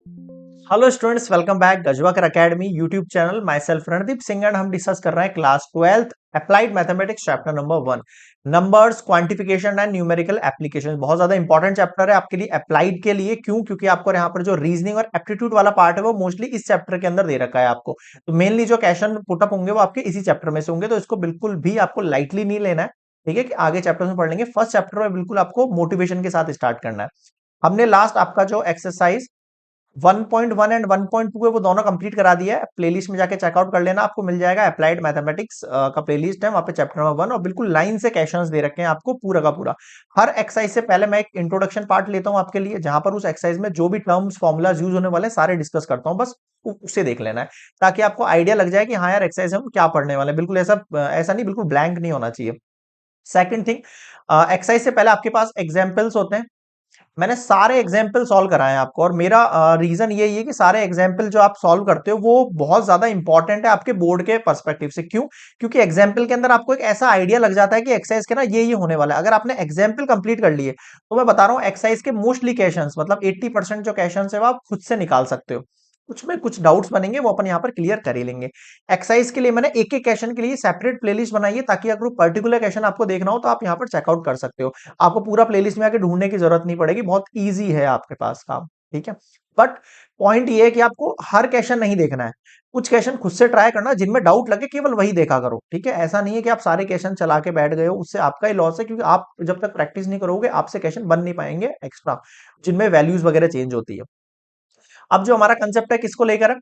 Hello students, welcome back Gajwakar academy YouTube channel. Myself Randeep Singh and हम discuss कर रहे हैं class 12th applied mathematics chapter number 1 numbers quantification and numerical application. बहुत ज्यादा important chapter है आपके लिए, अप्लाइड के लिए। क्यों? क्योंकि आपको यहाँ पर जो रीजनिंग और एप्टीट्यूड वाला पार्ट है वो मोस्टली इस चैप्टर के अंदर दे रखा है आपको। तो मेनली जो क्वेश्चन पुटअप होंगे वो आपके इसी चैप्टर में से होंगे, तो इसको बिल्कुल भी आपको लाइटली नहीं लेना है। ठीक है कि आगे चैप्टर में पढ़ लेंगे, फर्स्ट चैप्टर में बिल्कुल आपको मोटिवेशन के साथ स्टार्ट करना है। हमने लास्ट आपका जो एक्सरसाइज 1.1 एंड 1.2 है वो दोनों कंप्लीट करा दिया है। प्लेलिस्ट में जाके चेकआउट कर लेना, आपको मिल जाएगा। अप्लाइड मैथमेटिक्स का प्लेलिस्ट है, वहां पे चैप्टर नंबर 1 और बिल्कुल लाइन से क्वेश्चंस दे रखे हैं आपको पूरा का पूरा। हर एक्सरसाइज से पहले मैं एक इंट्रोडक्शन पार्ट लेता हूं आपके लिए, जहां पर उस एक्सरसाइज में जो भी टर्म्स फॉर्मुलाज यूज होने वाले हैं सारे डिस्कस करता हूं। बस उसे देख लेना है ताकि आपको आइडिया लग जाए कि हाँ यार एक्सरसाइज हम क्या पढ़ने वाले हैं। बिल्कुल ऐसा ऐसा नहीं, बिल्कुल ब्लैंक नहीं होना चाहिए। सेकंड थिंग, एक्सरसाइज से पहले आपके पास एग्जाम्पल्स होते हैं। मैंने सारे एग्जाम्पल सॉल्व कराए हैं आपको, और मेरा रीजन यही है कि सारे एग्जाम्पल जो आप सॉल्व करते हो वो बहुत ज्यादा इंपॉर्टेंट है आपके बोर्ड के पर्सपेक्टिव से। क्यों? क्योंकि एग्जाम्पल के अंदर आपको एक ऐसा आइडिया लग जाता है कि एक्सरसाइज के ना ये होने वाला है। अगर आपने एग्जाम्पल कंप्लीट कर लिए तो मैं बता रहा हूँ एक्सरसाइज के मोस्टली क्वेश्चंस, मतलब 80% जो क्वेश्चंस है वो आप खुद से निकाल सकते हो। कुछ में कुछ डाउट्स बनेंगे वो अपन यहाँ पर क्लियर कर ही लेंगे। एक्सरसाइज के लिए मैंने एक एक क्वेश्चन के लिए सेपरेट प्लेलिस्ट बनाई है, ताकि अगर पर्टिकुलर क्वेश्चन आपको देखना हो तो आप यहाँ पर चेकआउट कर सकते हो। आपको पूरा प्लेलिस्ट में आके ढूंढने की जरूरत नहीं पड़ेगी, बहुत इजी है आपके पास काम। ठीक है, बट पॉइंट ये है कि आपको हर क्वेश्चन नहीं देखना है। कुछ क्वेश्चन खुद से ट्राई करना, जिनमें डाउट लगे केवल वही देखा करो। ठीक है, ऐसा नहीं है कि आप सारे क्वेश्चन चला के बैठ गए हो, उससे आपका ही लॉस है, क्योंकि आप जब तक प्रैक्टिस नहीं करोगे आपसे क्वेश्चन बन नहीं पाएंगे एक्स्ट्रा, जिनमें वैल्यूज वगैरह चेंज होती है। अब जो हमारा कंसेप्ट है किसको लेकर है?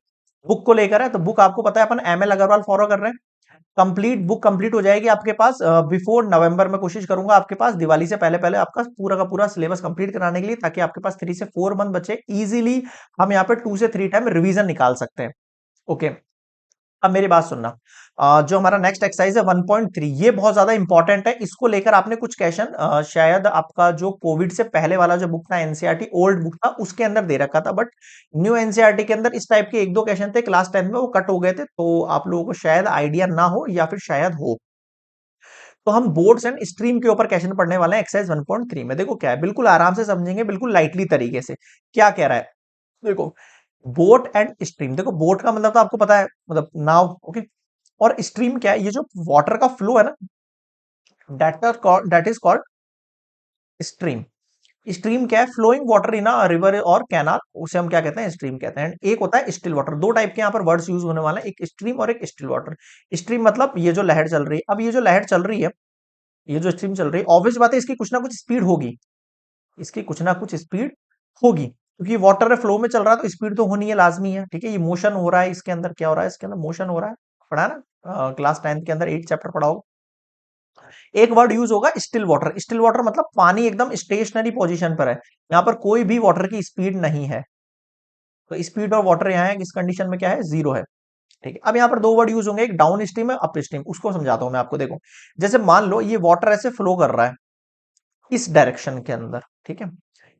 बुक को लेकर है। तो बुक आपको पता है अपन एमएल अग्रवाल फॉलो कर रहे हैं। कंप्लीट बुक कंप्लीट हो जाएगी आपके पास बिफोर नवंबर में। कोशिश करूंगा आपके पास दिवाली से पहले पहले आपका पूरा का पूरा सिलेबस कंप्लीट कराने के लिए, ताकि आपके पास 3 से 4 मंथ बचे। इजीली हम यहाँ पे 2 से 3 टाइम रिवीजन निकाल सकते हैं। ओके, अब मेरी बात सुनना। जो हमारा नेक्स्ट एक्सरसाइज है 1.3, ये बहुत ज्यादा इंपॉर्टेंट है। इसको लेकर आपने कुछ क्वेश्चन शायद आपका जो कोविड से पहले वाला जो बुक था एनसीईआरटी ओल्ड बुक था उसके अंदर दे रखा था, बट न्यू एनसीईआरटी के अंदर इस टाइप के 1-2 क्वेश्चन थे क्लास 10 में, वो कट हो गए थे, तो आप लोगों को शायद आइडिया ना हो या फिर शायद हो। तो हम बोर्ड्स एंड स्ट्रीम के ऊपर क्वेश्चन पढ़ने वाले हैं एक्सरसाइज 1.3 में। देखो क्या है, बिल्कुल आराम से समझेंगे, बिल्कुल लाइटली तरीके से। क्या कह रहा है देखो, बोट एंड स्ट्रीम। देखो बोट का मतलब तो आपको पता है, मतलब नाव। ओके, और स्ट्रीम क्या है? ये जो वाटर का फ्लो है ना, that is called stream. Stream क्या है? Flowing water in a river और कैनाल, उसे हम क्या कहते हैं? स्ट्रीम कहते हैं। एक होता है स्टिल वाटर। दो टाइप के यहाँ पर वर्ड्स यूज होने वाले हैं, एक स्ट्रीम और एक स्टिल वाटर। स्ट्रीम मतलब ये जो लहर चल रही है। अब ये जो लहर चल रही है, ये जो स्ट्रीम चल रही है, ऑब्वियस बात है इसकी कुछ ना कुछ स्पीड होगी। इसकी कुछ ना कुछ स्पीड होगी, क्योंकि वाटर फ्लो में चल रहा है तो स्पीड तो होनी है, लाजमी है। ठीक है, ये मोशन हो रहा है इसके अंदर। क्या हो रहा है इसके अंदर? मोशन हो रहा है। पढ़ा है ना क्लास 10th के अंदर 8 चैप्टर पढ़ा होगा। एक वर्ड यूज होगा स्टिल वाटर। स्टिल वाटर मतलब पानी एकदम स्टेशनरी पोजीशन पर है, यहाँ पर कोई भी वाटर की स्पीड नहीं है। तो स्पीड और वाटर यहाँ है इस कंडीशन में क्या है? जीरो है। ठीक है, अब यहाँ पर दो वर्ड यूज होंगे, एक डाउन स्ट्रीम है, अप स्ट्रीम। उसको समझाता हूं मैं आपको। देखो, जैसे मान लो ये वाटर ऐसे फ्लो कर रहा है इस डायरेक्शन के अंदर। ठीक है,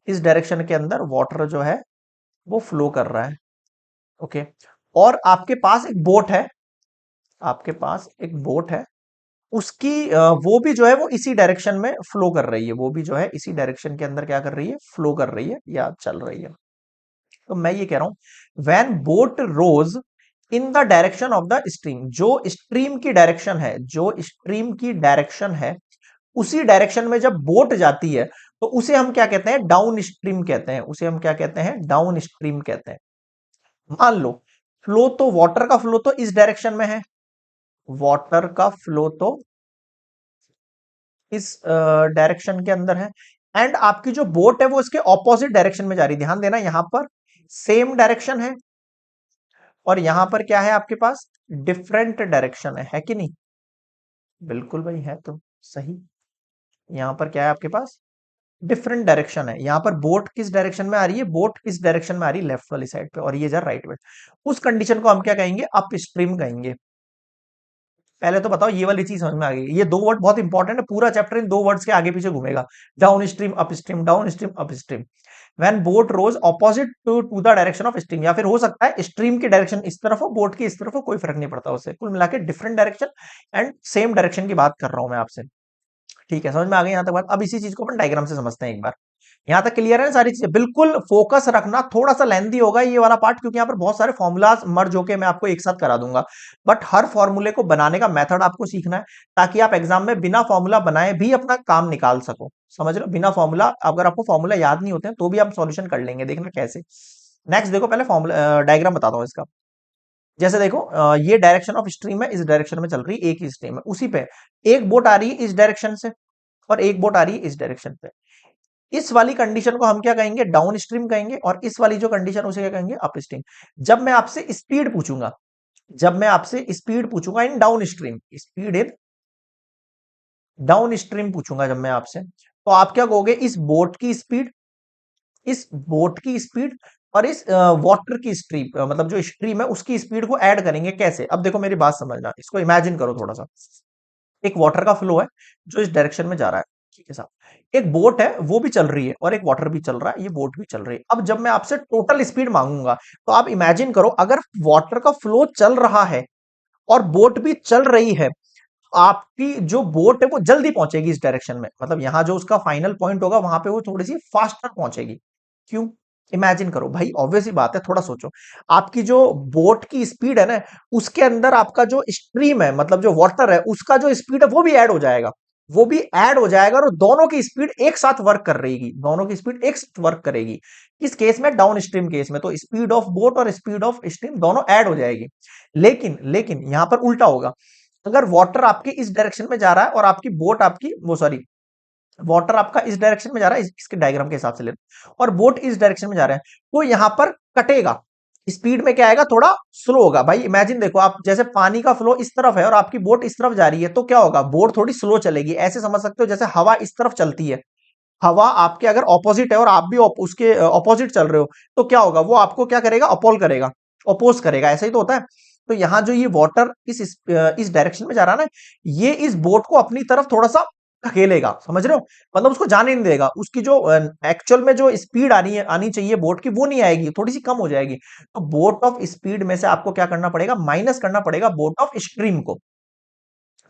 इस डायरेक्शन के अंदर वाटर जो है वो फ्लो कर रहा है। ओके, और आपके पास एक बोट है। आपके पास एक बोट है, उसकी वो भी जो है वो इसी डायरेक्शन में फ्लो कर रही है। वो भी जो है इसी डायरेक्शन के अंदर क्या कर रही है? फ्लो कर रही है या चल रही है। तो मैं ये कह रहा हूं, when boat rows in the direction of the stream, जो स्ट्रीम की डायरेक्शन है, जो स्ट्रीम की डायरेक्शन है, उसी डायरेक्शन में जब बोट जाती है तो उसे हम क्या कहते हैं? डाउन स्ट्रीम कहते हैं। उसे हम क्या कहते हैं? डाउन स्ट्रीम कहते हैं। मान लो फ्लो तो, वाटर का फ्लो तो इस डायरेक्शन में है, वाटर का फ्लो तो इस डायरेक्शन के अंदर है, एंड आपकी जो बोट है वो इसके ऑपोजिट डायरेक्शन में जा रही है। ध्यान देना, यहां पर सेम डायरेक्शन है और यहां पर क्या है आपके पास? डिफरेंट डायरेक्शन है कि नहीं? बिल्कुल भाई, है तो सही। यहां पर क्या है आपके पास? डिफरेंट डायरेक्शन है। यहां पर बोट किस डायरेक्शन में आ रही है? बोट किस डायरेक्शन में आ रही है? लेफ्ट वाली साइड पे, और ये जा राइट में। उस कंडीशन को हम क्या कहेंगे? अप स्ट्रीम कहेंगे। पहले तो बताओ ये वाली चीज समझ में आ गई? ये दो वर्ड बहुत इंपॉर्टेंट है, पूरा चैप्टर इन दो वर्ड्स के आगे पीछे घूमेगा। Down stream, up stream, down stream, up stream. When boat rows opposite to the direction of stream, या फिर हो सकता है स्ट्रीम की डायरेक्शन इस तरफ हो, बोट की इस तरफ हो, कोई फर्क नहीं पड़ता उससे। कुल मिला के different direction and same direction की बात कर रहा हूं मैं आपसे। ठीक है, समझ में आ गई यहां तक बात? अब इसी चीज को अपन डायग्राम से समझते हैं एक बार। यहां तक क्लियर है ना सारी चीजें? बिल्कुल फोकस रखना, थोड़ा सा लेंथी होगा ये वाला पार्ट क्योंकि यहाँ पर बहुत सारे फॉर्मूलाज मर्ज होके मैं आपको एक साथ करा दूंगा, बट हर फॉर्मूले को बनाने का मेथड आपको सीखना है ताकि आप एग्जाम में बिना फॉर्मूला बनाए भी अपना काम निकाल सको। समझ लो, बिना फॉर्मूला, अगर आपको फॉर्मूला याद नहीं होते हैं तो भी आप सॉल्यूशन कर लेंगे, देखना कैसे। नेक्स्ट देखो, पहले फॉर्मूला डायग्राम बताता हूँ इसका। जैसे देखो, ये डायरेक्शन ऑफ स्ट्रीम है, इस डायरेक्शन में चल रही है, एक ही स्ट्रीम है, उसी पे एक बोट आ रही है इस डायरेक्शन से और एक बोट आ रही है इस डायरेक्शन पे। इस वाली कंडीशन को हम क्या कहेंगे? डाउन स्ट्रीम कहेंगे, और इस वाली जो कंडीशन उसे क्या कहेंगे? Up stream. जब मैं आपसे स्पीड पूछूंगा, जब मैं आपसे स्पीड पूछूंगा in down stream, speed in downstream पूछूंगा जब मैं आपसे, तो आप क्या कहोगे? इस बोट की स्पीड, इस बोट की स्पीड और इस वाटर की स्ट्रीम, मतलब जो स्ट्रीम है उसकी स्पीड को ऐड करेंगे। कैसे? अब देखो मेरी बात समझना, इसको इमेजिन करो थोड़ा सा। एक वाटर का फ्लो है जो इस डायरेक्शन में जा रहा है, ठीक है साहब। एक बोट है वो भी चल रही है और एक वाटर भी चल रहा है, ये बोट भी चल रही है। अब जब मैं आपसे टोटल स्पीड मांगूंगा तो आप इमेजिन करो, अगर वाटर का फ्लो चल रहा है और बोट भी चल रही है, आपकी जो बोट है वो जल्दी पहुंचेगी इस डायरेक्शन में, मतलब यहां जो उसका फाइनल पॉइंट होगा वहां पे वो थोड़ी सी फास्टर पहुंचेगी। क्यों? इमेजिन करो भाई, ऑब्वियस ही बात है, थोड़ा सोचो। आपकी जो बोट की स्पीड है ना, उसके अंदर आपका जो स्ट्रीम है, मतलब जो वाटर है, उसका जो स्पीड है वो भी ऐड हो जाएगा, वो भी ऐड हो जाएगा, और दोनों की स्पीड एक साथ वर्क कर रहेगी, दोनों की स्पीड एक साथ वर्क करेगी। इस केस में, डाउन स्ट्रीम केस में, तो स्पीड ऑफ बोट और स्पीड ऑफ स्ट्रीम दोनों ऐड हो जाएगी। लेकिन लेकिन यहां पर उल्टा होगा। अगर वाटर आपके इस डायरेक्शन में जा रहा है और आपकी बोट आपकी, वो सॉरी, वाटर आपका इस डायरेक्शन में जा रहा है, इसके डायग्राम के हिसाब से ले लो, और बोट इस डायरेक्शन में जा रहे हैं, तो यहां पर कटेगा, स्पीड में क्या आएगा? थोड़ा स्लो होगा। भाई इमेजिन देखो, आप जैसे पानी का फ्लो इस तरफ है और आपकी बोट इस तरफ जा रही है, तो क्या होगा? बोट थोड़ी स्लो चलेगी। ऐसे समझ सकते हो जैसे हवा इस तरफ चलती है, हवा आपके अगर ऑपोजिट है और आप भी उसके ऑपोजिट चल रहे हो, तो क्या होगा? वो आपको क्या करेगा? अपोल करेगा, अपोज करेगा। ऐसा ही तो होता है। तो यहां जो ये वाटर इस डायरेक्शन में जा रहा है ना, ये इस बोट को अपनी तरफ थोड़ा सा धकेलेगा, समझ रहे हो? मतलब उसको जाने नहीं देगा, उसकी जो एक्चुअल में जो स्पीड आनी चाहिए बोट की, वो नहीं आएगी, थोड़ी सी कम हो जाएगी। तो बोट ऑफ स्पीड में से आपको क्या करना पड़ेगा? माइनस करना पड़ेगा बोट ऑफ स्ट्रीम को।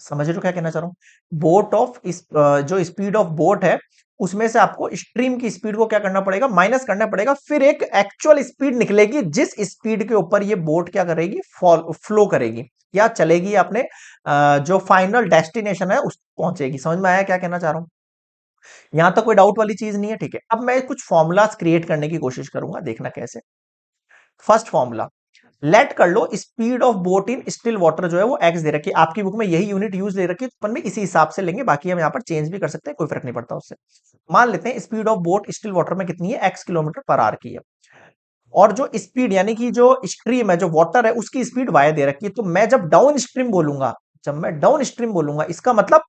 समझ रहे हो क्या कहना चाह रहा हूं? बोट ऑफ जो स्पीड ऑफ बोट है, उसमें से आपको स्ट्रीम की स्पीड को क्या करना पड़ेगा? माइनस करना पड़ेगा, फिर एक एक्चुअल स्पीड निकलेगी जिस स्पीड के ऊपर ये बोट क्या करेगी? फ्लो करेगी या चलेगी, अपने जो फाइनल डेस्टिनेशन है उस पहुंचेगी। समझ में आया क्या कहना चाह रहा हूं? यहां तक कोई डाउट वाली चीज नहीं है, ठीक है। अब मैं कुछ फॉर्मूलाज क्रिएट करने की कोशिश करूंगा, देखना कैसे। फर्स्ट फॉर्मूला, लेट कर लो speed of boat in still water जो है वो एक्स दे रखी है, आपकी बुक में यही यूनिट यूज दे रखी है, तो अपन भी इसी हिसाब से लेंगे, बाकी हम यहाँ पर चेंज भी कर सकते हैं, कोई फर्क नहीं पड़ता उससे। मान लेते हैं speed of boat still water में कितनी है? एक्स किलोमीटर पर आवर की है, और जो स्पीड यानी कि जो स्ट्रीम है, जो वाटर है, उसकी स्पीड वाई दे रखी है। तो मैं जब डाउन स्ट्रीम बोलूंगा, जब मैं डाउन स्ट्रीम बोलूंगा, इसका मतलब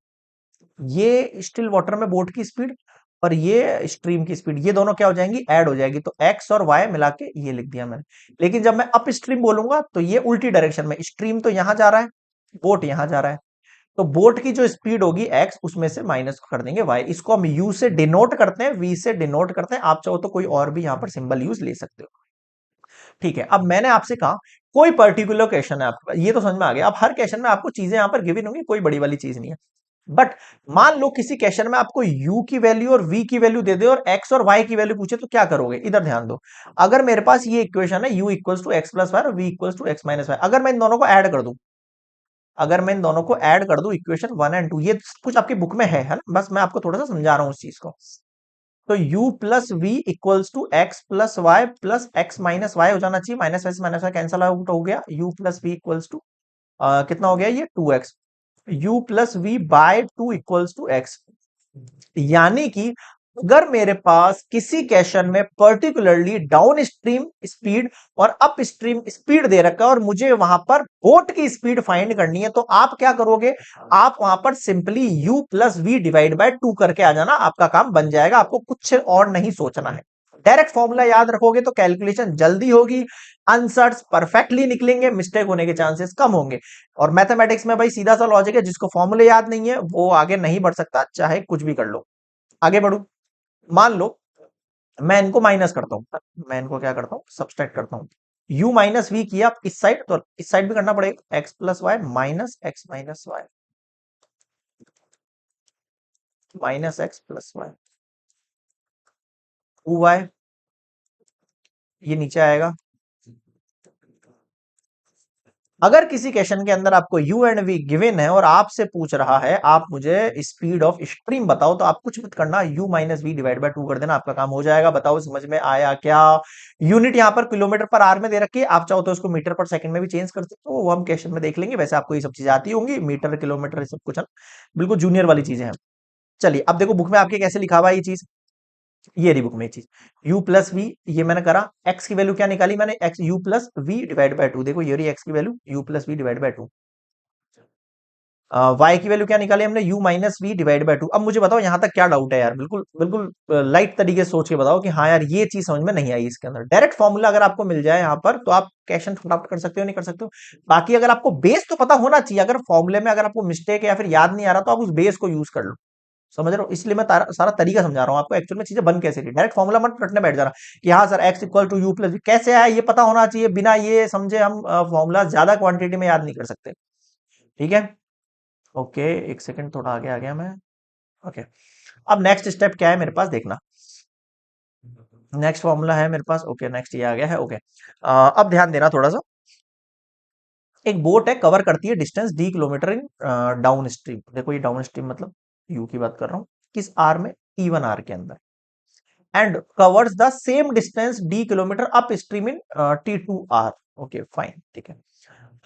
ये स्टिल वाटर में बोट की स्पीड और ये स्ट्रीम की स्पीड, ये दोनों क्या हो जाएंगी? ऐड हो जाएगी। तो एक्स और वाई मिला के ये लिख दिया मैंने। लेकिन जब मैं अप स्ट्रीम बोलूंगा तो ये उल्टी डायरेक्शन में, स्ट्रीम तो यहां जा रहा है, बोट यहां जा रहा है, तो बोट की जो स्पीड होगी एक्स, उसमें से माइनस कर देंगे वाई। इसको हम यू से डिनोट करते हैं, वी से डिनोट करते हैं, आप चाहो तो कोई और भी यहां पर सिंबल यूज ले सकते हो, ठीक है। अब मैंने आपसे कहा कोई पर्टिकुलर क्वेश्चन है आपके पास, ये तो समझ में आ गया। अब हर क्वेश्चन में आपको चीजें यहां पर गिवन होंगी, कोई बड़ी वाली चीज नहीं है। बट मान लो किसी क्वेश्चन में आपको u की वैल्यू और v की वैल्यू दे दे और x और y की वैल्यू पूछे, तो क्या करोगे? इधर ध्यान दो। अगर मेरे पास ये इक्वेशन है u equals to x plus y और v equals to x minus y, अगर मैं इन दोनों को ऐड कर दूं, अगर मैं इन दोनों को ऐड कर दूं, इक्वेशन 1 और 2, ये कुछ आपकी बुक में है ना, बस मैं आपको थोड़ा सा समझा रहा हूं उस चीज को। तो u plus v equals to x plus y plus x minus y हो जाना चाहिए, माइनस वाई कैंसल आउट हो गया, u plus v equals to कितना हो गया? ये 2x। u plus v by 2 equals to x. यानी कि अगर मेरे पास किसी क्वेश्चन में पर्टिकुलरली डाउन स्ट्रीम स्पीड और अप स्ट्रीम स्पीड दे रखा है और मुझे वहां पर बोट की स्पीड फाइंड करनी है, तो आप क्या करोगे? आप वहां पर simply u plus v divide by 2 करके आ जाना, आपका काम बन जाएगा, आपको कुछ और नहीं सोचना है। डायरेक्ट फॉर्मूला याद रखोगे तो कैलकुलेशन जल्दी होगी, आंसर्स परफेक्टली निकलेंगे, मिस्टेक होने के चांसेस कम होंगे। और मैथमेटिक्स में भाई सीधा सा लॉजिक है, जिसको फॉर्मूले याद नहीं है वो आगे नहीं बढ़ सकता, चाहे कुछ भी कर लो। आगे बढ़ू, मान लो मैं इनको माइनस करता हूं, मैं इनको क्या करता हूं? सब्सट्रैक्ट करता हूं। u माइनस वी किया इस साइड, तो इस साइड भी करना पड़ेगा, x plus y minus x minus y, minus x plus y. 2y, ये नीचे आएगा। अगर किसी क्वेश्चन के अंदर आपको u एंड v गिवन है और आपसे पूछ रहा है आप मुझे स्पीड ऑफ स्ट्रीम बताओ, तो आप कुछ मत करना, u minus v divide by 2 कर देना, आपका काम हो जाएगा। बताओ समझ में आया क्या? यूनिट यहाँ पर किलोमीटर पर आर में दे रखी है, आप चाहो तो उसको मीटर पर सेकंड में भी चेंज कर सकते हो, वो हम क्वेश्चन में देख लेंगे। वैसे आपको ये सब चीजें आती होंगी, मीटर किलोमीटर ये सब कुछ है ना, बिल्कुल जूनियर वाली चीजें हैं। चलिए अब देखो बुक में आपके कैसे लिखा हुआ है ये चीज, ये रही बुक में चीज, u प्लस वी, ये मैंने करा, x की वैल्यू क्या निकाली मैंने, x u plus v divide by 2, देखो ये रही x की value u plus v divide by 2। y की वैल्यू क्या निकाली हमने, u minus v divide by 2। अब मुझे बताओ यहां तक क्या डाउट है यार, बिल्कुल बिल्कुल लाइट तरीके से सोच के बताओ कि हाँ यार ये चीज समझ में नहीं आई इसके अंदर। डायरेक्ट फॉर्मूला अगर आपको मिल जाए यहाँ पर तो आप क्वेश्चन फटाफट कर सकते हो, नहीं कर सकते हो। बाकी अगर आपको बेस तो पता होना चाहिए, अगर फॉर्मूले में अगर आपको मिस्टेक या फिर याद नहीं आ रहा तो आप उस बेस को यूज कर लो, समझ रहे हो? इसलिए मैं सारा तरीका समझा रहा हूँ आपको, एक्चुअल में चीजें बन कैसे रही। डायरेक्ट फॉर्मूला मत रटने बैठ जाना कि हाँ sir x equal to u plus, कैसे आया ये पता होना चाहिए, बिना ये समझे हम फॉर्मूला ज्यादा क्वांटिटी में याद नहीं कर सकते। ठीक है, ओके, एक सेकंड, थोड़ा आगे आ गया मैं। ओके, अब नेक्स्ट स्टेप क्या है मेरे पास देखना, नेक्स्ट फॉर्मूला है मेरे पास। ओके नेक्स्ट ये आ गया है। ओके, अब ध्यान देना थोड़ा सा, एक बोट है कवर करती है डिस्टेंस डी किलोमीटर इन डाउन स्ट्रीम, देखो ये डाउन स्ट्रीम मतलब यू की बात कर रहा हूँ, किस आर में, T1 आर के अंदर, and covers the same distance d kilometre up stream in T2 hour. Okay fine, ठीक है।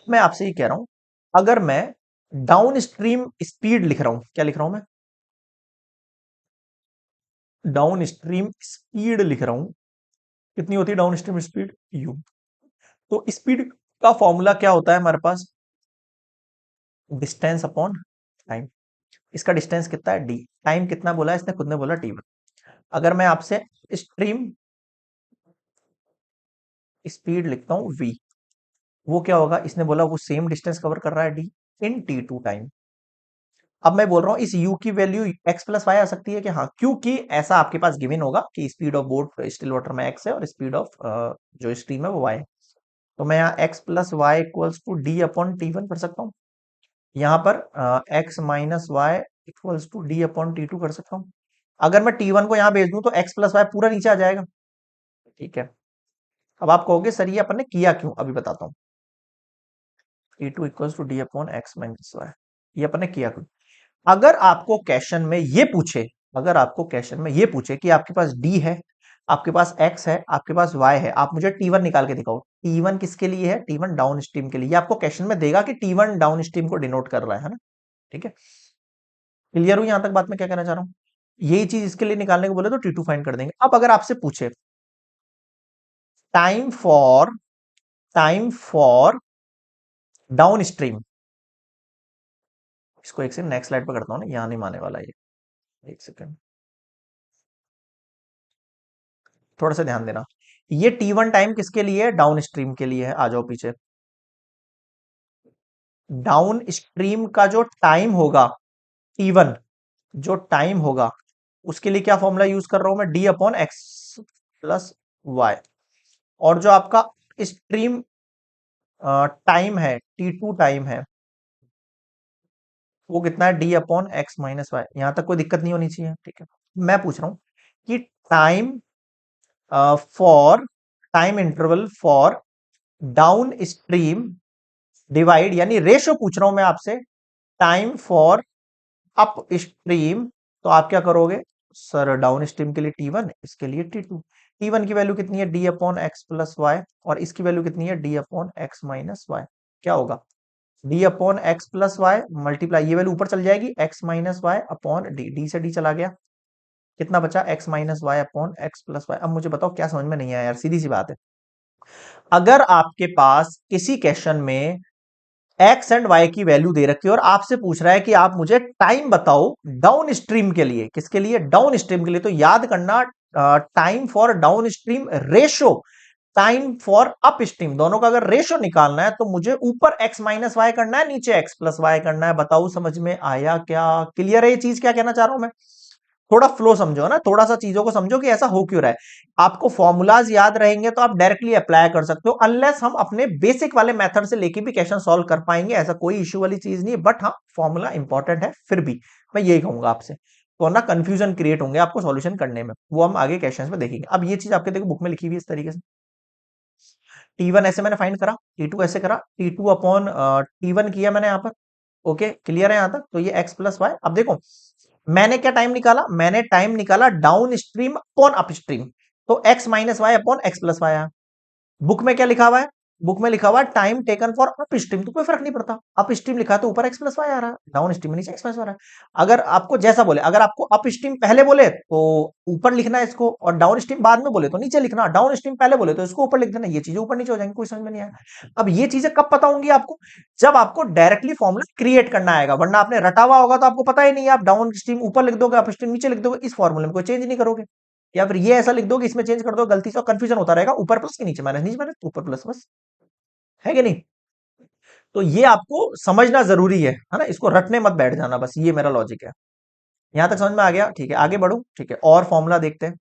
मैं आपसे ये कह रहा हूं, अगर मैं डाउन स्ट्रीम स्पीड लिख रहा हूं, क्या लिख रहा हूं मैं, डाउन स्ट्रीम स्पीड लिख रहा हूं, कितनी होती है डाउन स्ट्रीम स्पीड, u। तो स्पीड का फॉर्मूला क्या होता है हमारे पास, डिस्टेंस अपॉन टाइम। इसका डिस्टेंस कितना है d, टाइम कितना बोला है इसने, खुद ने बोला T1। अगर मैं आपसे स्ट्रीम स्पीड लिखता हूं v, वो क्या होगा, इसने बोला वो सेम डिस्टेंस कवर कर रहा है d इन T2 टाइम। अब मैं बोल रहा हूं इस u की वैल्यू x प्लस वाई आ सकती है कि हाँ, क्योंकि ऐसा आपके पास गिवन होगा कि speed of boat still water में x है और स्पीड ऑफ जो स्ट्रीम है वो y है। तो मैं यहाँ x plus y equals to d upon T1 कर सकता हूँ, यहाँ पर x minus y equals to d upon T2 कर सकता हूँ। अगर मैं T1 को यहाँ भेज दूं तो x प्लस वाई पूरा नीचे आ जाएगा। ठीक है, अब आप कहोगे सर ये अपन ने किया क्यों, अभी बताता हूँ। T2 equals to d upon x minus y, ये अपन ने किया क्यों? अगर आपको क्वेश्चन में ये पूछे, अगर आपको क्वेश्चन में ये पूछे कि आपके पास d है, आपके पास x है, आपके पास y है, आप मुझे T1 निकाल के दिखाओ। T1 किसके लिए है, T1 डाउन स्ट्रीम के लिए। ये आपको क्वेश्चन में देगा कि T1 डाउन स्ट्रीम को डिनोट कर रहा है ना। ठीक है, क्लियर हुई यहां तक बात, में क्या कहना चाह रहा हूं? यही चीज इसके लिए निकालने को बोले तो T2 फाइंड कर देंगे। अब अगर आपसे पूछे time for, time for down stream, इसको एक सेकंड नेक्स्ट स्लाइड पर करता हूं ना, यहां नहीं माने वाला ये, एक सेकंड, थोड़ा सा ध्यान देना। ये T1 टाइम किसके लिए है, डाउन स्ट्रीम के लिए है। आ जाओ पीछे, डाउन स्ट्रीम का जो टाइम होगा T1, जो टाइम होगा उसके लिए क्या फॉर्मूला यूज कर रहा हूं मैं, d upon x plus y. और जो आपका स्ट्रीम टाइम है, T2 टाइम है, वो कितना है, d upon x minus y. यहां तक कोई दिक्कत नहीं होनी चाहिए। ठीक है, मैं पूछ रहा हूं कि time for, time interval for down stream divide, यानी रेशो पूछ रहा हूं मैं आपसे, टाइम फॉर अप स्ट्रीम। तो आप क्या करोगे सर, डाउन स्ट्रीम के लिए T1, इसके लिए T2। T1 की वैल्यू कितनी है, d upon x plus y, और इसकी वैल्यू कितनी है, d upon x minus y. क्या होगा, d upon x plus y multiply, ये वैल्यू ऊपर चल जाएगी, x minus y upon d, d से डी चला गया, कितना बचा, x minus y upon x plus y. अब मुझे बताओ क्या समझ में नहीं आया यार, सीधी सी बात है। अगर आपके पास किसी क्वेश्चन में एक्स एंड वाई की वैल्यू दे रखी है और आपसे पूछ रहा है कि आप मुझे टाइम बताओ डाउन स्ट्रीम के लिए, किसके लिए, डाउन स्ट्रीम के लिए, तो याद करना time for down stream ratio time for up stream, दोनों का अगर रेशो निकालना है तो मुझे ऊपर एक्स माइनस वाई करना है, नीचे एक्स प्लस वाई करना है। बताओ समझ में आया क्या, क्लियर है ये चीज, क्या कहना चाह रहा हूं मैं? थोड़ा फ्लो समझो ना, थोड़ा सा चीजों को समझो कि ऐसा हो क्यों रहा है। आपको फॉर्मूलाज याद रहेंगे तो आप डायरेक्टली अप्लाई कर सकते हो, अनलेस हम अपने बेसिक वाले मेथड से लेके भी क्वेश्चन सॉल्व कर पाएंगे, ऐसा कोई इश्यू वाली चीज नहीं है। बट हाँ, फॉर्मूला इंपॉर्टेंट है, फिर भी मैं यही कहूंगा आपसे, तो ना कंफ्यूजन क्रिएट होंगे आपको सॉल्यूशन करने में, वो हम आगे क्वेश्चंस में देखेंगे। अब ये चीज आपके देखो बुक में लिखी हुई है इस तरीके से, T1 ऐसे मैंने फाइंड करा, T2 ऐसे करा, T2 अपॉन T1 किया मैंने यहाँ पर। ओके, क्लियर है यहाँ तक? तो ये x प्लस वाई। अब देखो मैंने क्या टाइम निकाला, मैंने टाइम निकाला down stream upon up stream, तो x minus y upon x plus y आया। बुक में क्या लिखा हुआ है, बुक में लिखा हुआ है time taken for up stream, तो कोई फर्क नहीं पड़ता, अप स्ट्रीम लिखा है तो ऊपर एक्स प्लस वाई आ रहा है, डाउन स्ट्रीम में नीचे एक्स प्लस वाई आ रहा है। अगर आपको जैसा बोले, अगर आपको अप स्ट्रीम पहले बोले तो ऊपर लिखना है इसको, और डाउन स्ट्रीम बाद में बोले तो नीचे लिखना, डाउन स्ट्रीम पहले बोले तो इसको ऊपर लिख देना, ये चीजें ऊपर नीचे हो जाएंगी, कोई समझ में नहीं आया। अब ये चीजें कब पता होंगी आपको, जब आपको डायरेक्टली फॉर्मूला क्रिएट करना आएगा, वरना आपने रटा हुआ होगा तो आपको पता ही नहीं है, आप डाउन स्ट्रीम ऊपर लिख दोगे, अप स्ट्रीम नीचे लिख दोगे, इस फॉर्मूले में कोई चेंज नहीं करोगे, या फिर ये ऐसा लिख दो कि इसमें चेंज कर दो गलती से, और कंफ्यूजन होता रहेगा, ऊपर प्लस के नीचे माइनस, नीचे माइनस ऊपर प्लस, बस, है कि नहीं? तो ये आपको समझना जरूरी है ना, इसको रटने मत बैठ जाना, बस ये मेरा लॉजिक है। यहां तक समझ में आ गया? ठीक है, आगे बढ़ो। ठीक है, और फॉर्मूला देखते हैं।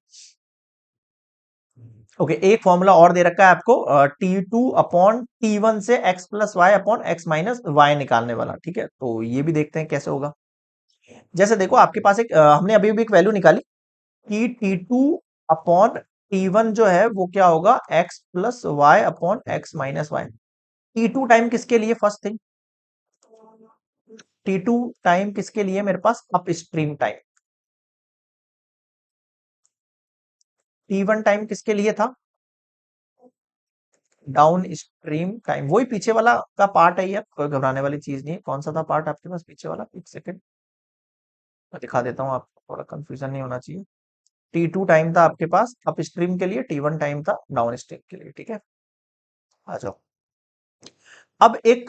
ओके, एक फॉर्मूला और दे रखा है आपको, T2 अपॉन T1 से x plus y upon x minus y निकालने वाला। ठीक है, तो ये भी देखते हैं कैसे होगा। जैसे देखो आपके पास एक हमने अभी भी एक वैल्यू निकाली कि T2 अपॉन T1 जो है वो क्या होगा, x plus y upon x minus y. T2 time किसके लिए, फर्स्ट थिंग T2 टाइम किसके लिए, मेरे पास upstream time. T1 time किसके लिए था, डाउन स्ट्रीम टाइम, वही पीछे वाला का पार्ट है, ये कोई घबराने वाली चीज नहीं है। कौन सा था पार्ट आपके पास पीछे वाला, एक सेकंड मैं दिखा देता हूँ आपको, थोड़ा कंफ्यूजन नहीं होना चाहिए। T2 टाइम था आपके पास अप स्ट्रीम के लिए, T1 टाइम था डाउन स्ट्रीम के लिए। ठीक है, आ जाओ। अब एक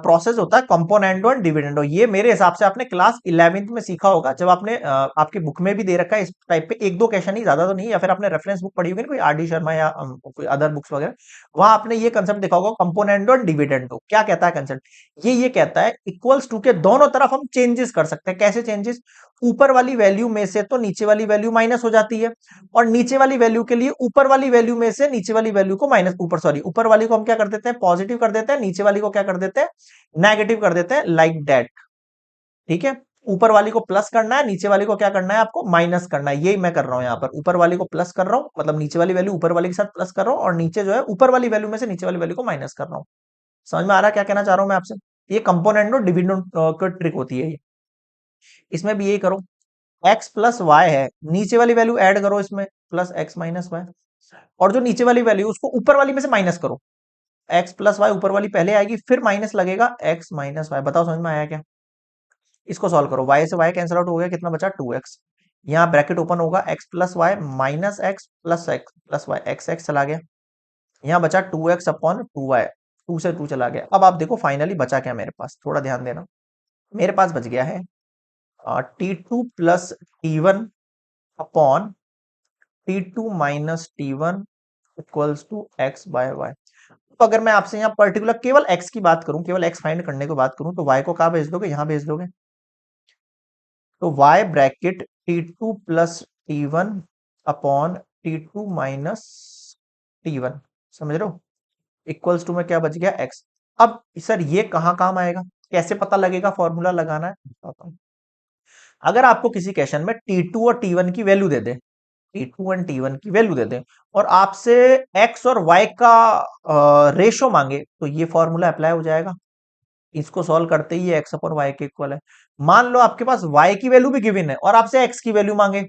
प्रोसेस होता है कंपोनेंडो एंड डिविडेंडो, ये मेरे हिसाब से आपने क्लास 11th में सीखा होगा, जब आपने आपकी बुक में भी दे रखा है इस टाइप पे, एक दो क्वेश्चन ही, ज्यादा तो नहीं, या फिर आपने रेफरेंस बुक पढ़ी होगी ना कोई आर डी शर्मा या कोई अदर बुक्स वगैरह, वहां आपने ये कंसेप्ट देखा होगा कंपोनेंडो एंड डिविडेंडो। क्या कहता है कंसेप्ट, ये कहता है इक्वल्स टू के दोनों तरफ हम चेंजेस कर सकते हैं। कैसे चेंजेस, ऊपर वाली वैल्यू में से तो नीचे वाली वैल्यू माइनस हो जाती है, और नीचे वाली वैल्यू के लिए ऊपर वाली वैल्यू में से नीचे वाली वैल्यू को माइनस, ऊपर सॉरी ऊपर वाली को हम क्या कर देते हैं, पॉजिटिव कर देते हैं, नीचे वाली को क्या कर देते हैं, नेगेटिव कर देते हैं, लाइक दैट। ठीक है, ऊपर वाली को प्लस करना है, नीचे वाली को क्या करना है आपको, माइनस करना है, यही मैं कर रहा हूं यहाँ पर, ऊपर वाली को प्लस कर रहा हूं, मतलब नीचे वाली वैल्यू ऊपर वाली के साथ प्लस कर रहा हूं, और नीचे जो है ऊपर वाली वैल्यू में से नीचे वाली वैल्यू को माइनस कर रहा हूं। समझ में आ रहा है क्या कहना चाह रहा हूं मैं आपसे? ये कंपोनेंट और डिविडेंड की ट्रिक होती है ये। इसमें भी यही करो, एक्स प्लस वाई है, नीचे वाली वैल्यू ऐड करो इसमें, प्लस एक्स माइनस वाई, और जो नीचे वाली वैल्यू उसको ऊपर वाली में से माइनस करो, एक्स प्लस वाई ऊपर वाली पहले आएगी, फिर माइनस लगेगा एक्स माइनस वाई। बताओ समझ में आया क्या? इसको सॉल्व करो, वाई से वाई कैंसिल आउट हो गया, कितना बचा, 2x। यहाँ ब्रैकेट ओपन होगा, x plus y minus x plus y, x x चला गया, यहाँ बचा 2x अपॉन 2y, 2 से 2 चला गया। अब आप देखो फाइनली बचा क्या मेरे पास, थोड़ा ध्यान देना, मेरे पास बच गया है T2 plus T1 upon T2 minus T1 equals to x by y. तो अगर मैं आपसे यहाँ पर्टिकुलर केवल x की बात करूं, केवल x फाइंड करने की बात करूं, तो y को कहाँ भेज दोगे, यहाँ भेज दोगे, तो y bracket T2 plus T1 upon T2 minus T1, समझ रहे हो, इक्वल्स टू में क्या बच गया x। अब सर ये कहाँ काम आएगा, कैसे पता लगेगा, फॉर्मूला लगाना है, बताता हूं। अगर आपको किसी क्वेश्चन में T2 और T1 की value they they, T2 and T1 की वैल्यू दे दे, और आपसे x और y का रेशो मांगे, तो ये फॉर्मूला अप्लाई हो जाएगा। इसको सॉल्व करते ही एक्स अपॉन वाई के इक्वल है। मान लो आपके पास y की वैल्यू भी गिवन है और आपसे x की वैल्यू मांगे,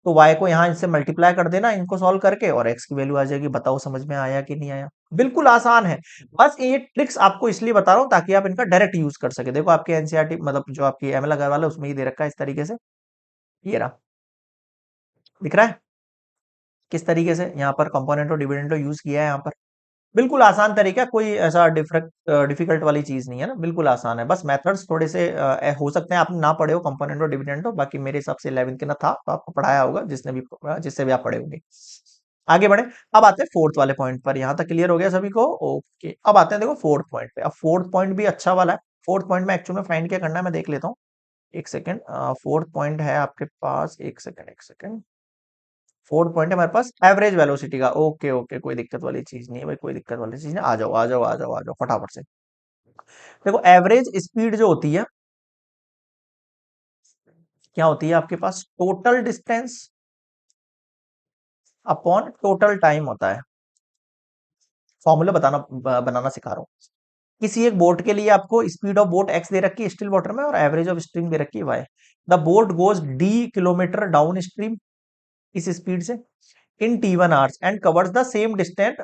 तो y को यहां इनसे मल्टीप्लाई कर देना इनको सॉल्व करके, और x की वैल्यू आ जाएगी। बताओ समझ में आया कि नहीं आया? बिल्कुल आसान है। बस ये ट्रिक्स आपको इसलिए बता रहा हूं ताकि आप इनका डायरेक्ट यूज कर सके। देखो आपके एनसीईआरटी मतलब जो आपकी एमएल अग्रवाल है उसमें ये दे रखा है इस तरीके से, ये रहा, दिख रहा है किस तरीके से यहाँ पर कंपोनेंट और डिविडेंड यूज किया है यहाँ पर। बिल्कुल आसान तरीका है, कोई ऐसा डिफिकल्ट वाली चीज नहीं है ना, बिल्कुल आसान है। बस मेथड्स थोड़े से हो सकते हैं आपने ना पढ़े हो कंपोनेंट और डिविडेंड, बाकी मेरे हिसाब से 11th के ना था तो आपको पढ़ाया होगा जिसने भी, जिससे भी आप पढ़े होंगे। आगे बढ़े, अब आते हैं फोर्थ वाले पॉइंट पर। यहां तक क्लियर हो गया सभी को? ओके, अब आते हैं देखो फोर्थ पॉइंट पे। अब फोर्थ पॉइंट भी अच्छा वाला है। फोर्थ पॉइंट में एक्चुअल में फाइंड क्या करना है मैं देख लेता हूँ, एक सेकेंड। फोर्थ पॉइंट है आपके पास, एक सेकेंड एक सेकेंड, फोर्थ पॉइंट है हमारे पास एवरेज वेलोसिटी का। ओके ओके, कोई दिक्कत वाली चीज नहीं है भाई, कोई दिक्कत वाली चीज नहीं, आ जाओ आ जाओ आ जाओ आ जाओ फटाफट से। देखो एवरेज स्पीड जो होती है, क्या होती है आपके पास, total distance upon total time होता है। फॉर्मूला बनाना सिखा रहा हूँ। किसी एक बोट के लिए आपको स्पीड ऑफ बोट एक्स दे रखी है स्टिल वाटर में, और एवरेज ऑफ स्ट्रीम दे रखी है y. The boat goes d kilometre down stream इस स्पीड से in T1 hours and covers the same distance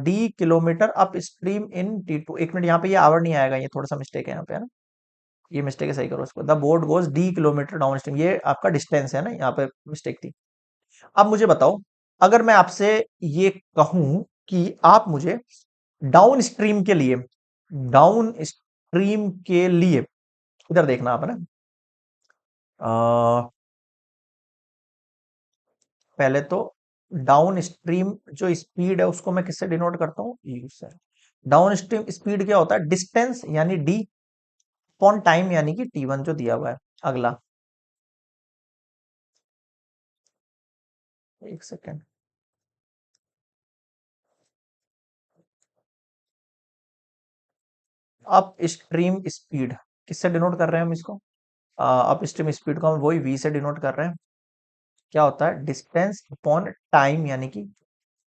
d kilometre up stream in T2। एक मिनट, यहाँ पे ये आवर नहीं आएगा, ये थोड़ा सा मिस्टेक है यहाँ पे, है ना, ये मिस्टेक है, सही करो इसको। The boat goes d kilometre down stream, ये आपका डिस्टेंस है ना, यहाँ पे मिस्टेक थी। अब मुझे बताओ, अगर मैं आपसे ये कहूं कि आप मुझे डाउन स्ट्रीम के लिए, डाउन स्ट्रीम के लिए, इधर देखना आप, है ना, पहले तो डाउन स्ट्रीम जो स्पीड है उसको मैं किससे डिनोट करता हूँ, यू से। डाउन स्ट्रीम स्पीड क्या होता है, डिस्टेंस यानी डी अपॉन टाइम यानी कि T1 जो दिया हुआ है। अगला, एक सेकेंड, अप स्ट्रीम स्पीड किससे डिनोट कर रहे हैं हम इसको, अप स्ट्रीम स्पीड को हम वही वी से डिनोट कर रहे हैं। क्या होता है, डिस्टेंस अपॉन टाइम यानी कि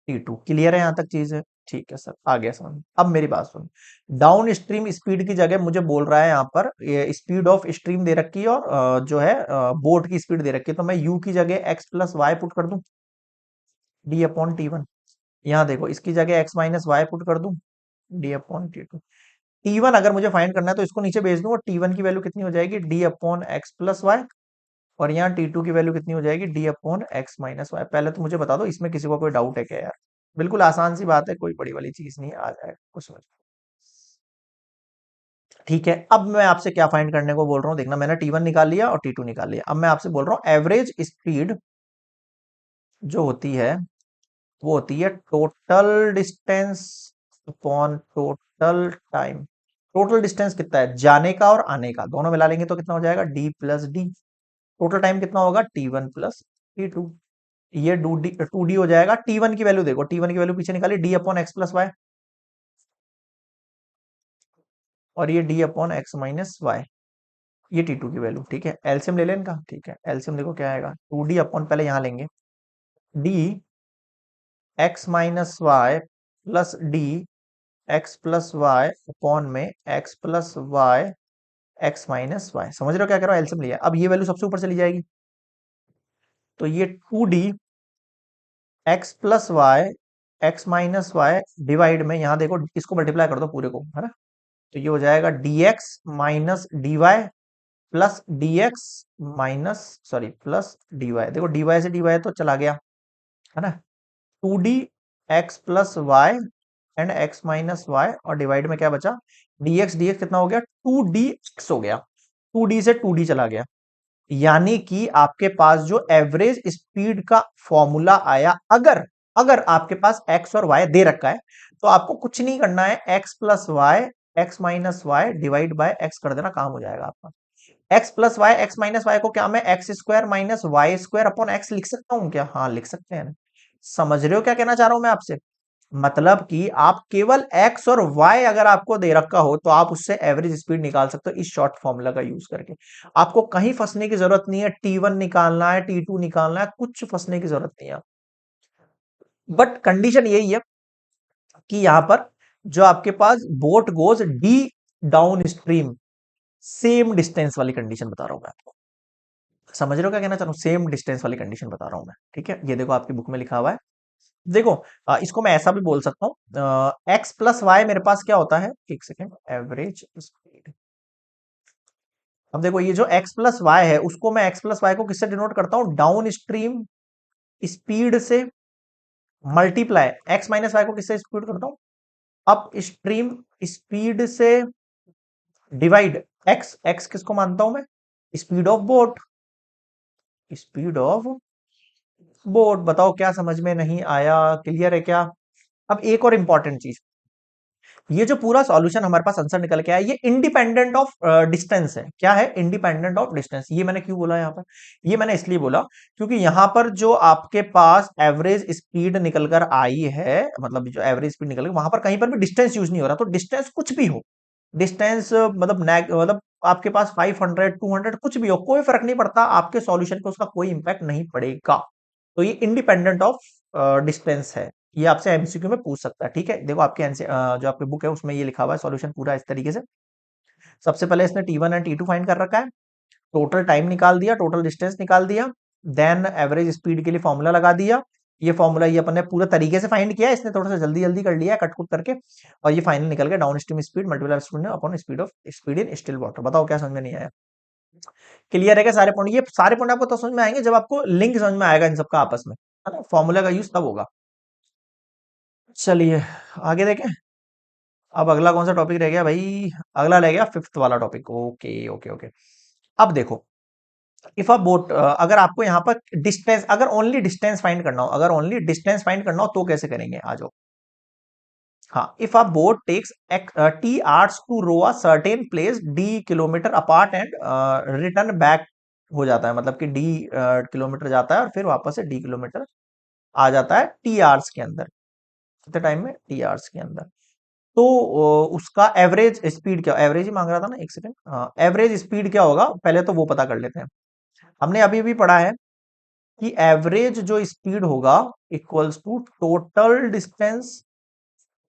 T2। क्लियर है यहां तक चीज है, ठीक है सर, आ गया समझ। अब मेरी बात सुन, डाउन स्ट्रीम स्पीड की जगह मुझे बोल रहा है यहाँ पर स्पीड ऑफ स्ट्रीम दे रखी है, और जो है बोट की स्पीड दे रखी है, तो मैं यू की जगह एक्स प्लस वाई पुट कर दूं, डी अपॉन T1। यहाँ देखो, इसकी जगह एक्स माइनस वाई पुट कर दूं, डी अपॉन T2। T1 अगर मुझे फाइंड करना है तो इसको नीचे भेज दूं, और T1 की वैल्यू कितनी हो जाएगी, d upon x plus y, और यहाँ T2 की वैल्यू कितनी हो जाएगी, d upon x minus y. पहले तो मुझे बता दो, इसमें किसी को कोई डाउट है क्या यार, बिल्कुल आसान सी बात है, कोई बड़ी वाली चीज नहीं है, आ जाएगा कुछ समझ। ठीक है, अब मैं आपसे क्या फाइंड करने को बोल रहा हूँ, देखना, मैंने T1 निकाल लिया और T2 निकाल लिया। अब मैं आपसे बोल रहा हूँ एवरेज स्पीड जो होती है वो होती है total distance upon total time. Total distance कितना है, जाने का और आने का, दोनों मिला लेंगे तो कितना हो जाएगा, D plus D. Total time कितना होगा, T1 प्लस T2। ये 2D हो जाएगा। T1 की वैल्यू देखो, T1 की वैल्यू पीछे निकाली, d upon x plus y, और ये d upon x minus y, ये T2 की वैल्यू। ठीक है, एलसीएम ले लें इनका, ठीक है, एलसीएम देखो क्या आएगा, 2D अपॉन, पहले यहां लेंगे, d x minus y plus d x plus y upon में x plus y x minus y. समझ रहे हो क्या कह रहा हूं, एलसीएम लिया, अब ये वैल्यू सबसे ऊपर चली जाएगी, तो ये 2D x plus y x minus y divide में, यहां देखो इसको मल्टीप्लाई कर दो पूरे को, है ना, तो ये हो जाएगा dx minus dy plus dx minus, sorry, plus dy। देखो dy से dy तो चला गया, है ना, 2D x plus y and x minus y, और डिवाइड में क्या बचा, dx कितना हो गया, 2dx हो गया, 2D से 2D चला गया। यानी कि आपके पास जो एवरेज स्पीड का फॉर्मूला आया, अगर अगर आपके पास एक्स और वाई दे रखा है, तो आपको कुछ नहीं करना है, x plus y x minus y divide by x कर देना, काम हो जाएगा आपका। X plus y x minus y को क्या मैं x square minus y square upon x लिख सकता हूं क्या, हाँ लिख सकते हैं। समझ रहे हो क्या कहना चाह रहा हूं मैं आपसे, मतलब कि आप केवल एक्स और वाई अगर आपको दे रखा हो तो आप उससे एवरेज स्पीड निकाल सकते हो इस शॉर्ट फॉर्मूला का यूज करके। आपको कहीं फंसने की जरूरत नहीं है, T1 निकालना है, T2 निकालना है, कुछ फंसने की जरूरत नहीं है। बट कंडीशन यही है कि यहां पर जो आपके पास boat goes the downstream, same distance वाली कंडीशन बता रहा हूं मैं आपको। समझ रहे हो क्या कहना चाह रहा हूं, सेम डिस्टेंस वाली कंडीशन बता रहा हूं मैं, ठीक है, ये देखो आपकी बुक में लिखा हुआ है। देखो, इसको मैं ऐसा भी बोल सकता हूं, एक्स प्लस वाई मेरे पास क्या होता है, एक सेकेंड, एवरेज स्पीड। अब देखो, ये जो एक्स प्लस वाई है उसको मैं एक्स प्लस वाई को किससे डिनोट करता हूं, डाउन स्ट्रीम स्पीड से मल्टीप्लाई एक्स माइनस वाई को किससे स्पीड करता हूं, अप स्ट्रीम स्पीड से डिवाइड एक्स, एक्स किसको मानता हूं मैं, speed of boat, speed of boat. बताओ क्या समझ में नहीं आया, क्लियर है क्या। अब एक और इंपॉर्टेंट चीज, ये जो पूरा सॉल्यूशन हमारे पास आंसर निकल के आया, ये इंडिपेंडेंट ऑफ डिस्टेंस है। क्या है, इंडिपेंडेंट ऑफ डिस्टेंस। ये मैंने क्यों बोला यहाँ पर, ये मैंने इसलिए बोला क्योंकि यहाँ पर जो आपके पास एवरेज स्पीड निकल कर आई है, मतलब जो एवरेज स्पीड निकल गई, वहां पर कहीं पर भी डिस्टेंस यूज नहीं हो रहा, तो डिस्टेंस कुछ भी हो, डिस्टेंस मतलब आपके पास 500 200 कुछ भी हो, कोई फर्क नहीं पड़ता, आपके सॉल्यूशन पे उसका कोई इंपैक्ट नहीं पड़ेगा। तो ये इंडिपेंडेंट ऑफ डिस्टेंस है। ये आपसे एमसीक्यू में पूछ सकता है। ठीक है, देखो आपके जो आपकी बुक है उसमें ये लिखा हुआ है सॉल्यूशन पूरा इस तरीके से। सबसे पहले इसने T1 एंड T2 फाइंड कर रखा है, टोटल टाइम निकाल दिया, टोटल डिस्टेंस निकाल दिया, देन एवरेज स्पीड के लिए फॉर्मूला लगा दिया। ये फॉर्मूला ये अपन ने पूरा तरीके से फाइंड किया है, इसने थोड़ा सा जल्दी जल्दी कर लिया है कट कुट करके, और ये फाइनल निकल गया down stream speed multiply speed upon speed in still water. बताओ क्या समझ में नहीं आया? क्लियर है क्या सारे पॉइंट? ये सारे पॉइंट आपको तो समझ में आएंगे जब आपको लिंक समझ में आएगा इन सबका आपस में, है ना, फॉर्मूला का यूज तब होगा। चलिए आगे देखें। अब अगला कौन सा टॉपिक रह गया भाई? अगला रह गया फिफ्थ वाला टॉपिक। Okay okay okay. अब देखो, इफ अ बोट, अगर आपको यहाँ पर डिस्टेंस, अगर ओनली डिस्टेंस फाइंड करना हो, अगर ओनली डिस्टेंस फाइंड करना हो तो कैसे करेंगे, आ जाओ। हाँ, if a boat takes t hours to row a certain place d kilometre apart and return back हो जाता है, मतलब कि डी किलोमीटर जाता है और फिर वापस से डी किलोमीटर आ जाता है टी आवर्स के अंदर। कितने टाइम में? टी आवर्स के अंदर। तो उसका एवरेज स्पीड क्या, एवरेज ही मांग रहा था ना, एक सेकंड, हाँ एवरेज स्पीड क्या होगा पहले तो वो पता कर लेते हैं। हमने अभी भी पढ़ा है कि एवरेज जो स्पीड होगा equals to total distance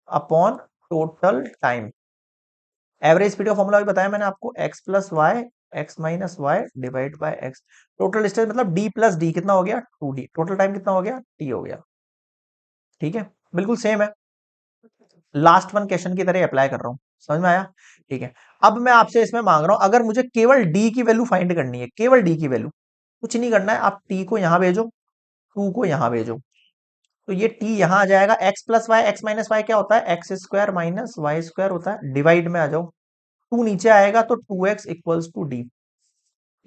upon total time. Average speed का फॉर्मूला भी बताया मैंने आपको, x plus y x minus y divide by x. Total distance मतलब डी प्लस डी कितना हो गया? 2D। टोटल टाइम कितना हो गया? टी हो गया। ठीक है, बिल्कुल सेम है, लास्ट वन क्वेश्चन की तरह अप्लाई कर रहा हूं। समझ में आया? ठीक है। अब मैं आपसे इसमें मांग रहा हूं, अगर मुझे केवल डी की वैल्यू फाइंड करनी है, केवल डी की वैल्यू, कुछ नहीं करना है, आप टी को यहां भेजो, टू को यहां भेजो, तो ये टी यहां आ जाएगा। X plus y x minus y क्या होता है? X square minus y square होता है। डिवाइड में आ जाओ, टू नीचे आएगा तो 2x इक्वल्स टू डी।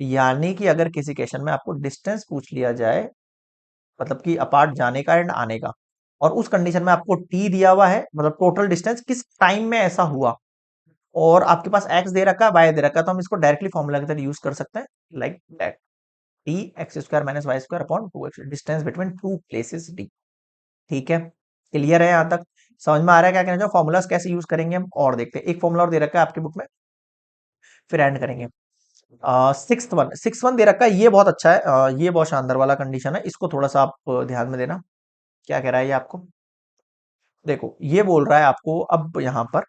यानी कि अगर किसी क्वेश्चन में आपको डिस्टेंस पूछ लिया जाए, मतलब कि अपार्ट जाने का एंड आने का, और उस कंडीशन में आपको टी दिया हुआ है, मतलब टोटल डिस्टेंस किस टाइम में ऐसा हुआ, और आपके पास एक्स दे रखा है वाई दे रखा है, तो हम इसको डायरेक्टली फॉर्मूला की तरह यूज कर सकते हैं, like that, t x square minus y square upon 2x, distance between two places d. ठीक है, क्लियर है यहां तक? समझ में आ रहा है क्या कहना चाहो? फॉर्मूलाज कैसे यूज करेंगे हम और देखते हैं। एक फॉर्मूला और दे रखा है आपकी बुक में, फिर एंड करेंगे। सिक्स वन दे रखा है, ये बहुत अच्छा है, ये बहुत शानदार वाला कंडीशन है, इसको थोड़ा सा आप ध्यान में देना। क्या कह रहा है ये आपको? देखो ये बोल रहा है आपको अब यहां पर,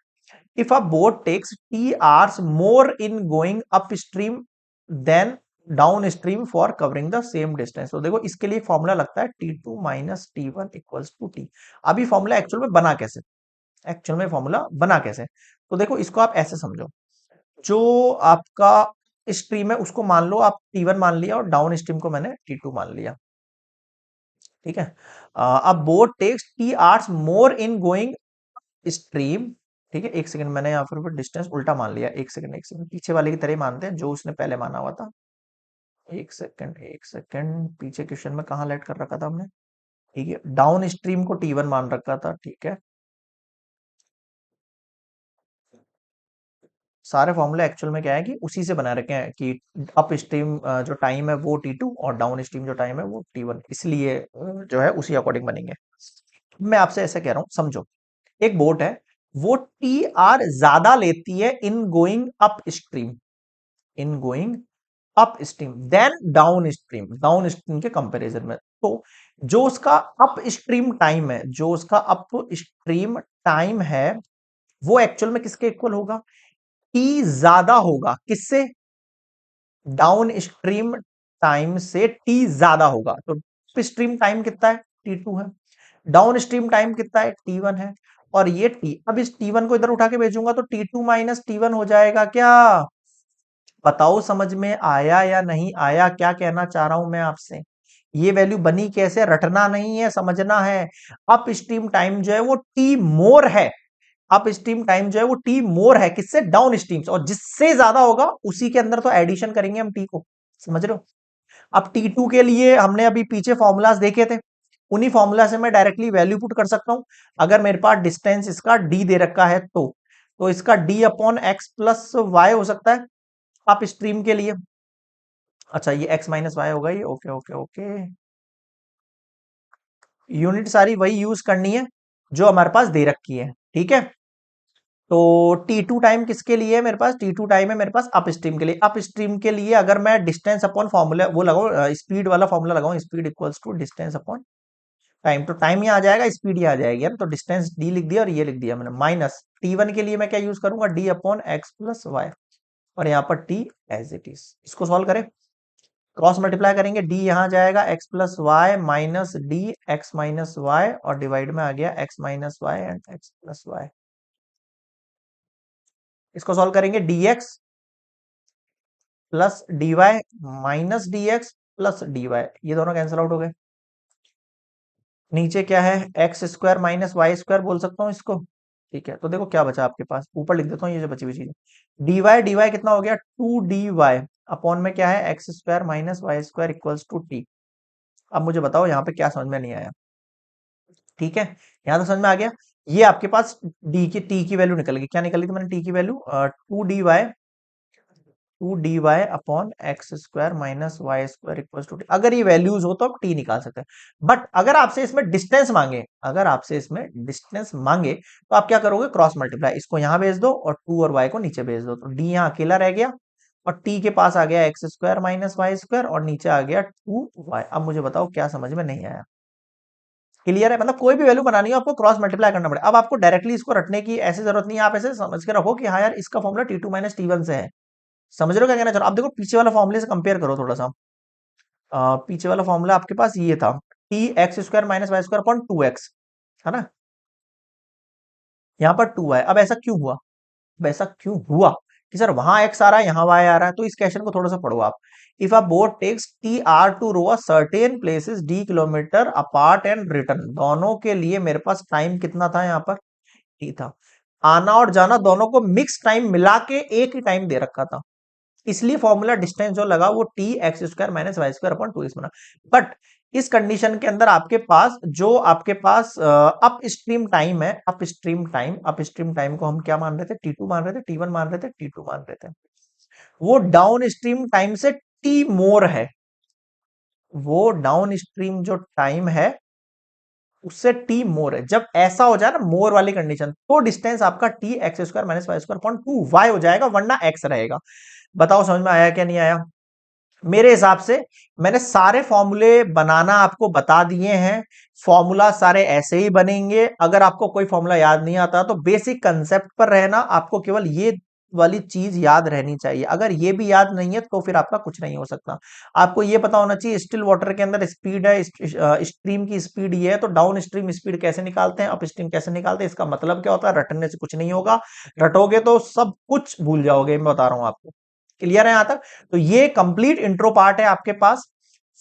if a boat takes t hours more in going up stream then down stream for covering the same distance. तो देखो इसके लिए फॉर्मूला लगता है T2 minus T1 equals to t. अभी फॉर्मूला एक्चुअल में बना कैसे, एक्चुअल में फॉर्मूला बना कैसे, तो देखो इसको आप ऐसे समझो, जो आपका स्ट्रीम है उसको मान लो आप T1 मान लिया, और डाउन स्ट्रीम को मैंने T2 मान लिया। ठीक है, अब boat takes t hours more in going stream. ठीक है, एक सेकंड, मैंने यहाँ पर डिस्टेंस उल्टा मान लिया, एक सेकंड एक सेकंड, पीछे वाले की तरह ही मानते हैं जो उसने पहले माना हुआ था। एक सेकंड एक सेकंड, पीछे क्वेश्चन में कहाँ लेट कर रखा था हमने? ठीक है, डाउन स्ट्रीम को T1 मान रखा था। ठीक है, सारे फॉर्मूले एक्चुअल में क्या है कि उसी से बना रखे हैं कि अप स्ट्रीम जो टाइम है वो T2 और डाउन स्ट्रीम जो टाइम है वो T1, इसलिए जो है उसी अकॉर्डिंग बनेंगे। मैं आपसे ऐसे कह रहा हूं, समझो एक बोट है, वो TR ज्यादा लेती है in going up stream, in going up stream then down stream, down stream के कंपैरिजन में। तो जो उसका अप स्ट्रीम टाइम है, जो उसका अप स्ट्रीम टाइम है, वो एक्चुअल में किसके इक्वल होगा? टी ज्यादा होगा किससे? डाउन स्ट्रीम टाइम से टी ज्यादा होगा। तो अप स्ट्रीम टाइम कितना है? T2 है। डाउन स्ट्रीम टाइम कितना है? T1 है। और ये टी, अब इस T1 को इधर उठा के भेजूंगा तो T2 माइनस T1 हो जाएगा क्या? बताओ समझ में आया या नहीं आया, क्या कहना चाह रहा हूं मैं आपसे? ये वैल्यू बनी कैसे, रटना नहीं है, समझना है। अप स्ट्रीम टाइम जो है वो टी मोर है, अप स्ट्रीम टाइम जो है वो टी मोर है किससे? डाउन स्ट्रीम से, और जिससे ज्यादा होगा उसी के अंदर तो एडिशन करेंगे हम टी को। समझ रहे हो? अब T2 के लिए हमने अभी पीछे फॉर्मूलाज देखे थे, उन्हीं फॉर्मूला से मैं डायरेक्टली वैल्यू पुट कर सकता हूं। अगर मेरे पास डिस्टेंस इसका d दे रखा है तो इसका d upon x plus y हो सकता है अप स्ट्रीम के लिए। अच्छा ये x माइनस वाई होगा ये, ओके ओके ओके। यूनिट सारी वही यूज करनी है जो हमारे पास दे रखी है। ठीक है, तो T2 टाइम किसके लिए है मेरे पास? T2 टाइम है मेरे पास अप स्ट्रीम के लिए। अप स्ट्रीम के लिए अगर मैं डिस्टेंस अपॉन फॉर्मूला वो लगाऊं, स्पीड वाला फॉर्मूला लगाऊं, speed equals to distance upon time, तो टाइम ही आ जाएगा, स्पीड ही आ जाएगी ना। तो डिस्टेंस डी लिख दिया और ये लिख दिया मैंने, माइनस T1 के लिए मैं क्या यूज करूंगा? D upon x plus y, और यहाँ पर टी एज इट इज। इसको सॉल्व करें, क्रॉस मल्टीप्लाई करेंगे, डी यहाँ जाएगा x plus y minus d x minus y, और डिवाइड में आ गया x minus y and x plus y. इसको सॉल्व करेंगे, dx plus dy minus dx plus dy, ये दोनों कैंसिल आउट हो गए। नीचे क्या है? X square minus y square बोल सकता हूँ इसको। ठीक है, तो देखो क्या बचा आपके पास, ऊपर लिख देता हूँ ये जो बची हुई चीज। dy कितना हो गया? 2dy अपॉन में क्या है? X square minus y square equals to t. अब मुझे बताओ यहाँ पे क्या समझ में नहीं आया? ठीक है, यहाँ तो समझ में आ गया। ये आपके पास डी की टी की वैल्यू निकल गई। क्या निकली थी मैंने टी की value? 2dy upon x square minus y square equal to t. अगर ये वैल्यूज हो तो आप टी निकाल सकते हैं। बट अगर आपसे इसमें डिस्टेंस मांगे, अगर आपसे इसमें डिस्टेंस मांगे तो आप क्या करोगे? क्रॉस मल्टीप्लाई, इसको यहां भेज दो और टू और वाई को नीचे भेज दो, तो डी यहाँ अकेला रह गया और टी के पास आ गया x square minus y square और नीचे आ गया 2y। अब मुझे बताओ क्या समझ में नहीं आया? क्लियर है? मतलब कोई भी वैल्यू बनानी हो आपको क्रॉस मल्टीप्लाई करना पड़ेगा। अब आपको डायरेक्टली इसको रटने की ऐसी जरूरत नहीं है, आप ऐसे समझ के रखो कि हाँ यार इसका फॉर्मूला T2 माइनस T1 से है। समझ रहे हो क्या कहना चाह रहा हूं? आप देखो पीछे वाला फॉर्मूले से कंपेयर करो थोड़ा सा। पीछे वाला फॉर्मूला आपके पास ये था, t x square minus y square upon 2x, है ना? यहाँ पर 2 है। अब ऐसा क्यों हुआ? अब ऐसा क्यों हुआ कि सर वहां x आ रहा है यहाँ y आ रहा है? तो इस क्वेश्चन को थोड़ा सा पढ़ो आप। If a boat takes t hours to row a certain places d kilometre apart and return, दोनों के लिए मेरे पास टाइम कितना था? यहाँ पर टी था। आना और जाना दोनों को मिक्स टाइम मिला के एक ही टाइम दे रखा था, इसलिए फॉर्मूला डिस्टेंस जो लगा वो t x square minus y square upon 2x बना। बट इस कंडीशन के अंदर आपके पास जो आपके पास अप स्ट्रीम टाइम है, अप स्ट्रीम टाइम को हम क्या मान रहे थे? T2 मान रहे थे, T1 मान रहे थे, T2 मान रहे थे। वो डाउन स्ट्रीम टाइम से टी मोर है, वो डाउन स्ट्रीम जो टाइम है उससे टी मोर है। जब ऐसा हो जाए ना मोर वाली कंडीशन, तो डिस्टेंस आपका t x square minus y square upon 2y हो जाएगा, वरना एक्स रहेगा। बताओ समझ में आया क्या नहीं आया? मेरे हिसाब से मैंने सारे फॉर्मूले बनाना आपको बता दिए हैं। फॉर्मूला सारे ऐसे ही बनेंगे। अगर आपको कोई फॉर्मूला याद नहीं आता तो बेसिक कंसेप्ट पर रहना, आपको केवल ये वाली चीज याद रहनी चाहिए। अगर ये भी याद नहीं है तो फिर आपका कुछ नहीं हो सकता। आपको ये पता होना चाहिए स्टिल वाटर के अंदर स्पीड है, स्ट्रीम की स्पीड ये है, तो डाउन स्ट्रीम स्पीड कैसे निकालते हैं, अप स्ट्रीम कैसे निकालते हैं, इसका मतलब क्या होता है। रटने से कुछ नहीं होगा, रटोगे तो सब कुछ भूल जाओगे, मैं बता रहा हूं आपको। क्लियर है यहां तक? तो ये कंप्लीट इंट्रो पार्ट है आपके पास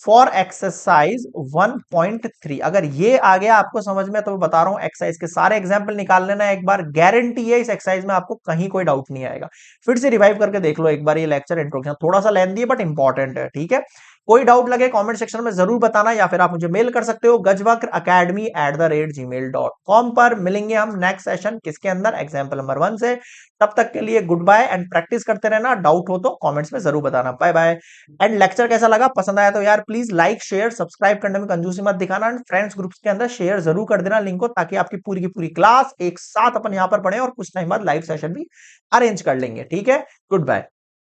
फॉर एक्सरसाइज 1.3। अगर ये आ गया आपको समझ में तो मैं बता रहा हूं एक्सरसाइज के सारे एग्जाम्पल निकाल लेना एक बार, गारंटी है इस एक्सरसाइज में आपको कहीं कोई डाउट नहीं आएगा। फिर से रिवाइव करके देख लो एक बार ये लेक्चर इंट्रोडक्शन, थोड़ा सा लेंथी है बट इंपॉर्टेंट है। ठीक है, कोई डाउट लगे कमेंट सेक्शन में जरूर बताना, या फिर आप मुझे मेल कर सकते हो gajvakracademy@gmail.com पर। मिलेंगे हम नेक्स्ट सेशन किसके अंदर? एग्जाम्पल नंबर 1 से। तब तक के लिए गुड बाय एंड प्रैक्टिस करते रहना। डाउट हो तो कमेंट्स में जरूर बताना। Bye bye. एंड लेक्चर कैसा लगा, पसंद आया तो यार प्लीज लाइक शेयर सब्सक्राइब करने में कंजूसी मत दिखाना, एंड फ्रेंड्स ग्रुप्स के अंदर शेयर जरूर कर देना लिंक को, ताकि आपकी पूरी की पूरी क्लास एक साथ अपन यहां पर पढ़े और कुछ टाइम बाद लाइव सेशन भी अरेंज कर लेंगे। ठीक है, गुड बाय।